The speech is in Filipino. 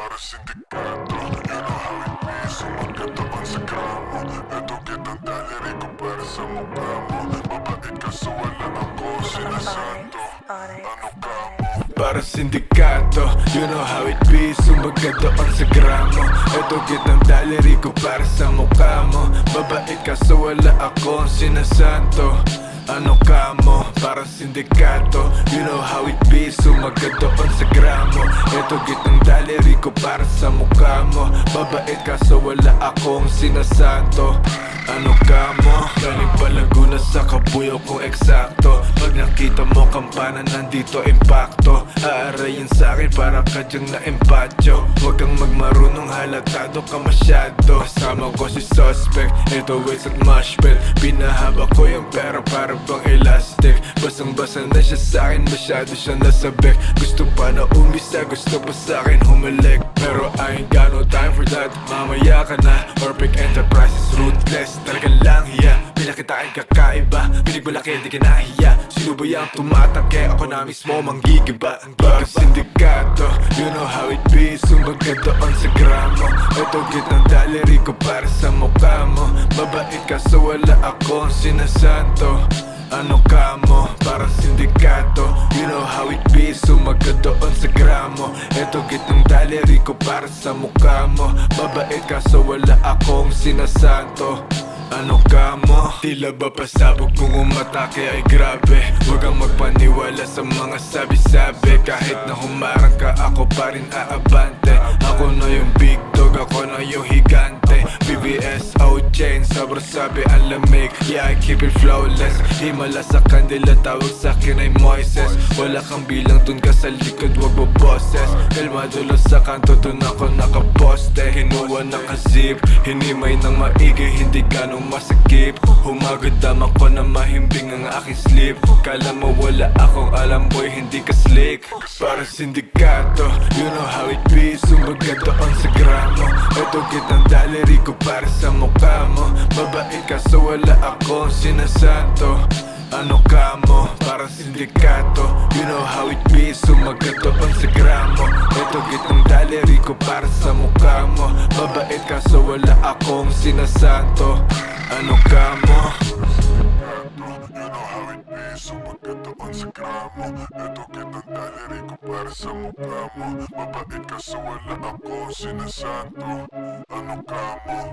para sindikato. You know how it be, sumagat doon sa gramo. Eto kitang daliri ko para sa mukha mo. Mabait ka so wala ako sinasanto. Ano ka mo? Para sindikato, you know how it be, sumagat doon sa gramo. Eto kitang daliri ko para sa mukha mo. Mabait ka so wala akong sinasanto. Ano ka mo? Para sindikato, you know how it be, sumagat doon sa gramo. Eto kitang daliri ko para sa mukha mo. Mabait ka so wala akong sinasanto. Ano ka mo? Galing pa Laguna sa kabuyo kung eksakto. Pag nakita mo kampana nandito impacto. Aarayin sa'kin para ka dyang na-empacho. Huwag kang magmarunong halatado ka masyado. Kasama ko si suspect, ito waist at mushpet. Pinahaba ko yung pera para bang elastic. Basang-basa na siya sa'kin, masyado siya nasabik. Gusto pa na umisa, gusto pa sa'kin humalik. Pero I ain't got no time for that, mamaya ka na. Perfect enterprise is ruthless, talagang lang hiya. Pinakitain kakaiba, pinig malaki di ka nahiya. Sino ba yung tumatangke, ako na mismo manggigiba. Para sindikato, you know how it be, sumagat doon sa gramo. Eto kitang daliri ko para sa mukha mo. Mabait ka so wala akong sinasanto. Ano ka mo? Para sindikato, you know how it be, sumagat doon sa gramo. Eto kitang daliri ko para sa mukha mo. Mabait ka so wala akong sinasanto. Ano ka mo? Tila ba pasabog kung umatake ay grabe. Huwag kang magpaniwala sa mga sabi-sabi. Kahit na humarang ka, ako pa rin aabante. Ako na yung big dog, ako na yung higante. BBS, O-Chain, sobrang sabi ang lamig. Yeah, I keep it flawless. Himala sa kandila, tawag sa'kin ay Moises. Wala kang bilang, dun ka sa likod, wag mo boses. Kalmado lang sa kanto, dun ako nakaposte. Kinuha ng kasip, hinimay ng maigi, hindi ganong masakip. Humagad ko na mahimbing ang aking sleep. Kala mo wala akong alam, boy, hindi ka slick. Para sindikato, you know how it be, sumagat doon sa gramo. Eto kitang daliri ko para sa mukha mo. Mabait ka so wala akong sinasanto. Ano ka mo? Para sindikato, you know how it be, sumagat doon sa gramo. Eto kitang daliri ko para sa mukha mo. Mabait ka so wala akong sinasanto. Ano ka mo? You know how it be, sumagat doon sa gramo. Eto kitang daliri ko para sa mukha mo. Mabait ka so wala akong sinasanto. Ano ka mo?